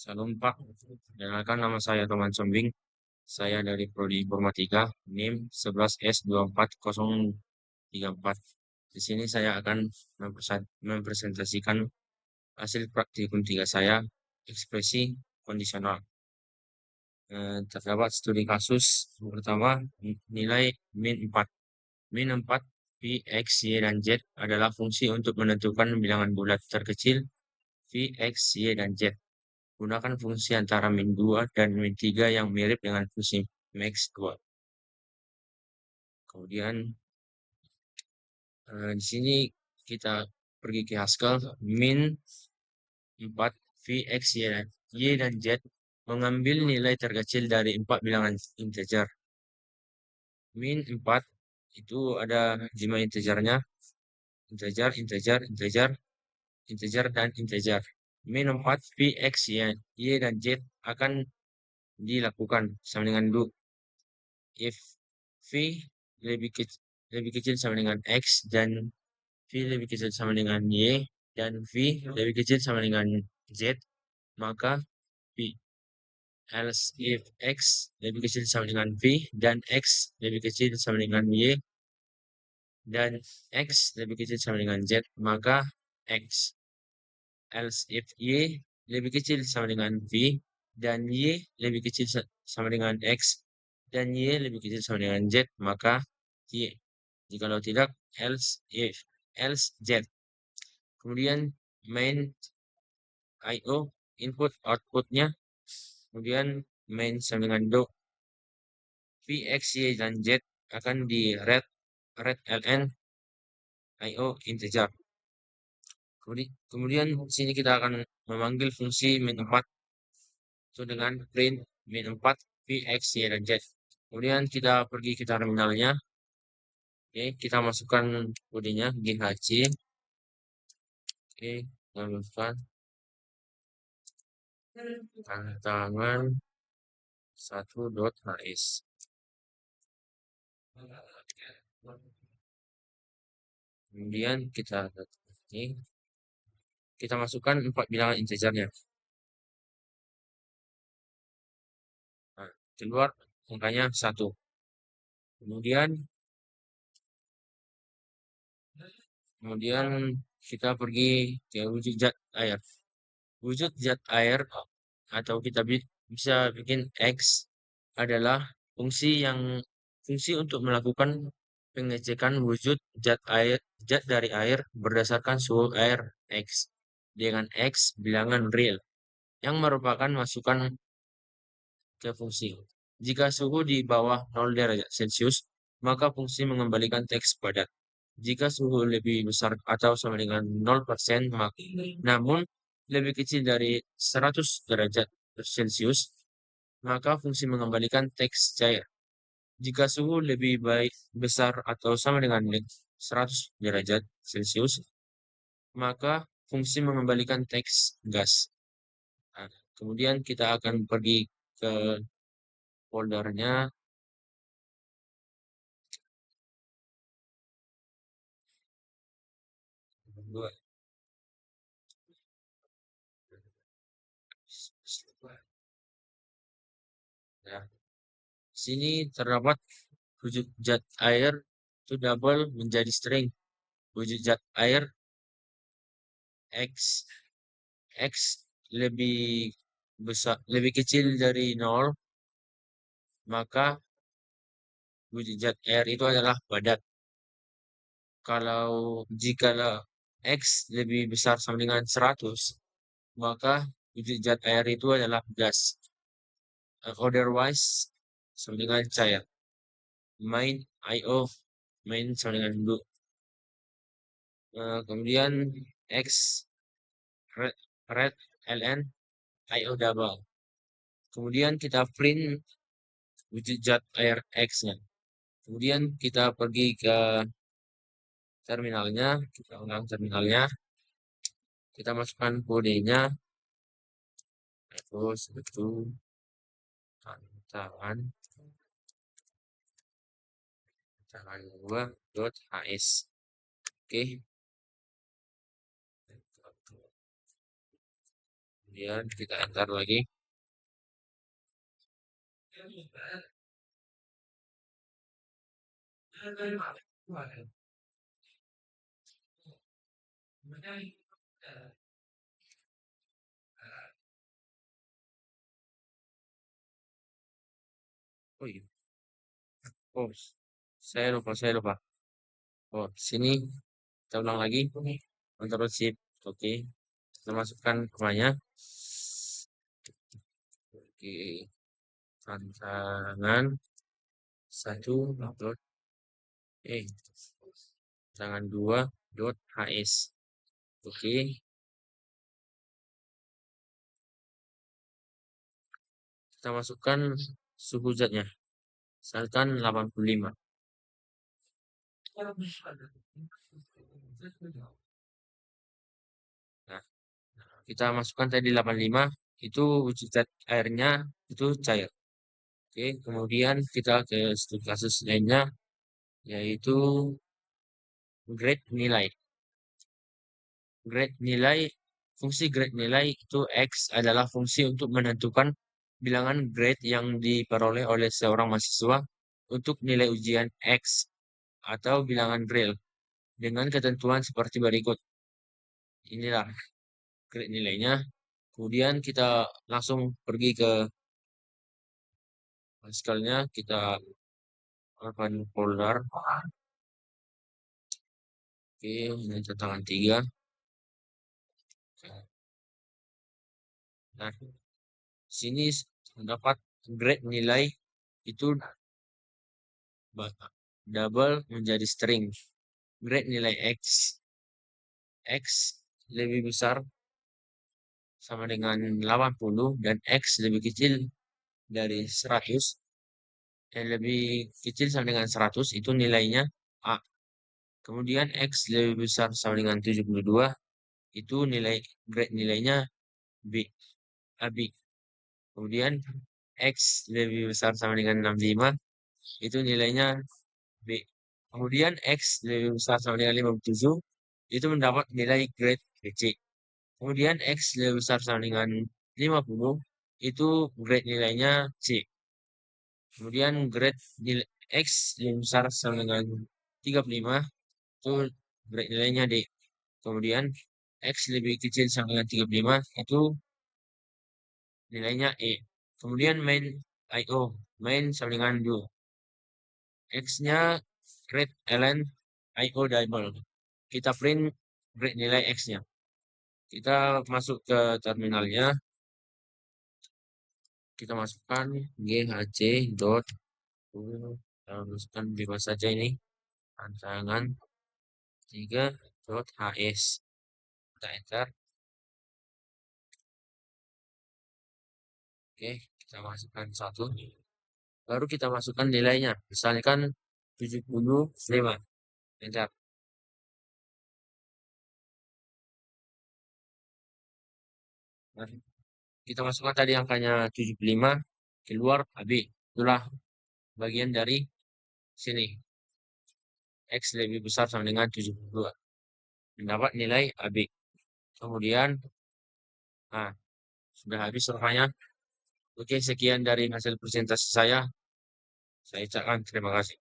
Salam Pak, perkenalkan nama saya Roman Sombing. Saya dari Prodi Informatika, NIM 11S24034. Di sini saya akan mempresentasikan hasil praktikum 3 saya, ekspresi kondisional. Terdapat studi kasus yang pertama, nilai min 4. Min 4 V, X, Y, dan Z adalah fungsi untuk menentukan bilangan bulat terkecil V, X, Y, dan Z. Gunakan fungsi antara min 2 dan min 3 yang mirip dengan fungsi max 2. Kemudian di sini kita pergi ke Haskell, min 4 V, X, Y, dan Z mengambil nilai terkecil dari 4 bilangan integer. Min 4 itu ada 5 integernya, integer, integer, integer, integer, dan integer. Min 4 V, X, Y, dan Z akan dilakukan sama dengan do if V lebih kecil sama dengan X dan V lebih kecil sama dengan Y dan V lebih kecil sama dengan Z, maka V. Else if X lebih kecil sama dengan V dan X lebih kecil sama dengan Y dan X lebih kecil sama dengan Z, maka X. Else if Y lebih kecil sama dengan V dan Y lebih kecil sama dengan X dan Y lebih kecil sama dengan Z, maka Y. Jikalau tidak, else if, else Z. Kemudian main IO, input outputnya. Kemudian main sama dengan do. V, X, Y, dan Z akan di read ln IO integer. Kemudian sini kita akan memanggil fungsi min 4 itu dengan print min 4 V, X, Y, dan Z. Kemudian kita pergi ke terminalnya. Oke, kita masukkan kodenya GHC. Oke, kita masukkan tantangan 1.hs. Kemudian kita masukkan 4 bilangan integernya. Nah, keluar angkanya 1. Kemudian kita pergi ke wujud zat air. Wujud zat air atau kita bisa bikin X adalah fungsi untuk melakukan pengecekan wujud zat dari air berdasarkan suhu air X dengan X bilangan real yang merupakan masukan ke fungsi. Jika suhu di bawah 0 derajat Celcius, maka fungsi mengembalikan teks padat. Jika suhu lebih besar atau sama dengan 0%, namun lebih kecil dari 100 derajat Celcius, maka fungsi mengembalikan teks cair. Jika suhu lebih besar atau sama dengan 100 derajat Celcius, maka fungsi mengembalikan teks gas. Nah, kemudian kita akan pergi ke foldernya. Ya, sini terdapat wujud zat air itu double menjadi string. Wujud zat air X lebih besar, lebih kecil dari 0, maka wujud zat air itu adalah padat. Jika X lebih besar sama dengan 100, maka wujud zat air itu adalah gas. Otherwise, sama dengan cair. Main IO, main sama dengan do. Kemudian X red ln IO double. Kemudian kita print wujud zat air X-nya. Kemudian kita pergi ke terminalnya, kita ulang terminalnya, kita masukkan kodenya, terus itu tantangan 2.hs. Oke. Kemudian kita enter lagi. Oh iya, oh saya lupa. Oh, sini kita ulang lagi. Ctrl Shift, oke. Kita masukkan namanya. Oke, tantangan satu dot tantangan dua dot hs. Oke, kita masukkan suhu zatnya. Misalkan 85. Nah, kita masukkan tadi 85, itu wujud zat airnya itu cair. Oke, kemudian kita ke studi kasus lainnya, yaitu grade nilai. Grade nilai, fungsi grade nilai itu X adalah fungsi untuk menentukan bilangan grade yang diperoleh oleh seorang mahasiswa untuk nilai ujian X atau bilangan real dengan ketentuan seperti berikut. Inilah grade nilainya. Kemudian kita langsung pergi ke Pascalnya, kita akan folder. Oke, ini tantangan 3. Nah, sini terdapat grade nilai itu double menjadi string. Grade nilai X lebih besar sama dengan 80 dan X lebih kecil dari 100, lebih kecil sama dengan 100 itu nilainya A. Kemudian X lebih besar sama dengan 72 itu grade nilainya B. AB. Kemudian X lebih besar sama dengan 65 itu nilainya B. Kemudian X lebih besar sama dengan 57 itu mendapat nilai grade BC. Kemudian X lebih besar sama dengan 50 itu grade nilainya C. Kemudian grade nilai X lebih besar sama dengan 35 itu grade nilainya D. Kemudian X lebih kecil sama dengan 35 itu nilainya E. Kemudian main sama dengan do. X-nya grade ln IO double. Kita print grade nilai X-nya. Kita masuk ke terminalnya. Kita masukkan ghc dot, kita masukkan bebas saja ini tantangan 3 dot hs. Kita enter. Oke, kita masukkan 1. Baru kita masukkan nilainya. Misalkan 75. Enter. Nah, kita masukkan tadi angkanya 75, keluar AB. Itulah bagian dari sini. X lebih besar sama dengan 72. Mendapat nilai AB. Kemudian, nah, sudah habis rupanya. Oke, sekian dari hasil presentasi saya. Saya ucapkan terima kasih.